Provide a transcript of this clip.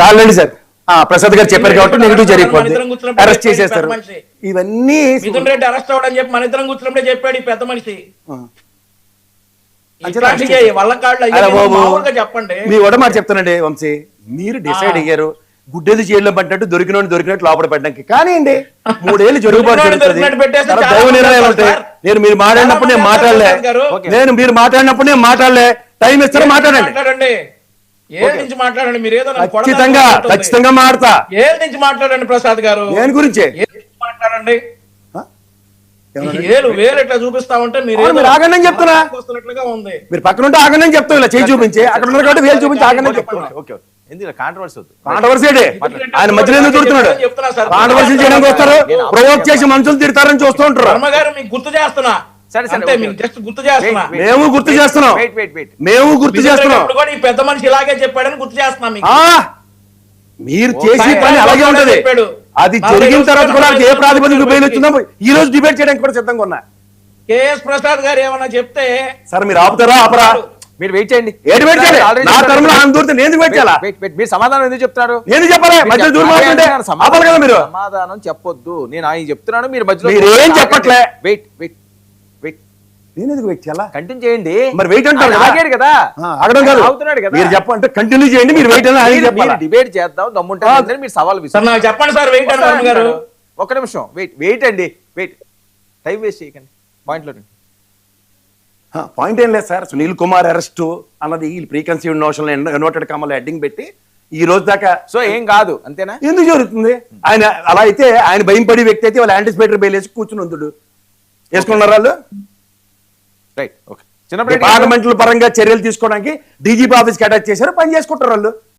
చాలండి సార్. ప్రసాద్ గారు చెప్పారు కాబట్టి నెగిటివ్ జరిగిపోతుంది, అరెస్ట్ చేసేస్తారు. ఇవన్నీ మిథున్ రెడ్డి అరెస్ట్ అవ్వడం చెప్పి మన ఇద్దరం కూర్చున్నప్పుడే చెప్పాడు ఈ పెద్ద మనిషి. చెప్పండి. మీ కూడా మాట చెప్తానండి వంశీ, మీరు డిసైడ్ అయ్యారు గుడ్డేది జైల్లో పడ్డట్టు దొరికినట్టు లోపల పడ్డానికి. కానీ అండి 3 ఏళ్ళు జరుగుబాటు జరుగుతుంది, దైవ నిర్ణయాలు ఉంటాయి. మీరు మాట్లాడినప్పుడు నేను మాట్లాడలే, మీరు మాట్లాడినప్పుడు నేను మాట్లాడలే. టైం ఇస్తారా మాట్లాడండి. ఏళ్ళ నుంచి మాట్లాడండి, మీరు ఏదో ఖచ్చితంగా మాడతా. ఏళ్ళ నుంచి మాట్లాడండి ప్రసాద్ గారు, దేని గురించి మాట్లాడండి. వేలు ఎట్లా చూపిస్తా ఉంటే మీరు ఆగండి అని చెప్తున్నా, ఉంది. మీరు పక్కన ఉంటే ఆగండి అని చెప్తాం. ఇలా చేయి చూపించి అక్కడ ఉన్నారు కాబట్టి వేలు చూపించి ఆగండి అని చెప్తున్నా. కాంట్రవర్సీ ఆయన మధ్యలో ఎందుకు తిడుతున్నాడు? కాంట్రవర్సీ చేయడానికి వస్తారు, ప్రొవోక్ చేసి మనుషులు తిడతారని చూస్తూ ఉంటారు. మీకు గుర్తు చేస్తున్నా, మేము గుర్తు చేస్తున్నాం, మేము గుర్తు చేస్తున్నాం. ఈ పెద్ద మనిషి ఇలాగే చెప్పాడని గుర్తు చేస్తున్నాం. మీరు చేసే పని అలాగే ఉంటది. అది జరిగిన తర్వాత కూడా ఏ ప్రాతిపదిక బెయిల్ వచ్చిందో ఈ రోజు డిబేట్ చేయడానికి కూడా సిద్ధంగా ఉన్నా. కేఎస్ ప్రసాద్ గారు ఏమన్నా చెప్తే సార్ మీరు ఆపుతారా ఆపరా? మీరు వెయిట్ చేయండి. నా తరంలో ఆయన దూరితే నేను వెయిట్ చేయాలా? మీరు సమాధానం ఎందుకు చెప్తున్నారు? నేను చెప్పాలి మధ్యలో దూరం ఆపాలి కదా మీరు. సమాధానం చెప్పొద్దు, నేను ఆయన చెప్తున్నాను, మీరు మధ్యలో మీరు ఏం చెప్పట్లే. వెయిట్ వెయిట్ వెయిట్ నేను ఎందుకు వెయిట్ చేయాలా? కంటిన్యూ చేయండి. మరి వెయిట్ అంటే ఆగాడు కదా, ఆగడం కాదు, అవుతున్నాడు కదా. మీరు చెప్పంటే కంటిన్యూ చేయండి. మీరు వెయిట్ అని ఆయన చెప్పాలి. డిబేట్ చేద్దాం దమ్ముంటే మీరు సవాల్ విసిరండి. చెప్పండి సార్, వెయిట్ అన్నారు గారు. ఒక్క నిమిషం వెయిట్ అండి, వెయిట్. టైం వేస్ట్ చేయకండి, పాయింట్లో పాయింట్ ఏం లేదు సార్. సునీల్ కుమార్ అరెస్ట్ అన్నది ప్రీ కన్సీవ్డ్ నోషన్ ఇన్వర్టెడ్ కామాలో హెడ్డింగ్ పెట్టి ఈ రోజు దాకా సో ఏం కాదు అంతేనా? ఎందుకు జరుగుతుంది? ఆయన అలా అయితే ఆయన భయం పడి వ్యక్తి అయితే వాళ్ళు యాంటిసిపేటరీ బెయిల్ వేసి కూర్చుని ఉందుడు వేసుకున్నారు వాళ్ళు. Right, okay. డిపార్ట్మెంట్ల పరంగా చర్యలు తీసుకోవడానికి డీజీపీ ఆఫీస్కి అటాచ్ చేశారు, పని చేసుకుంటారు వాళ్ళు.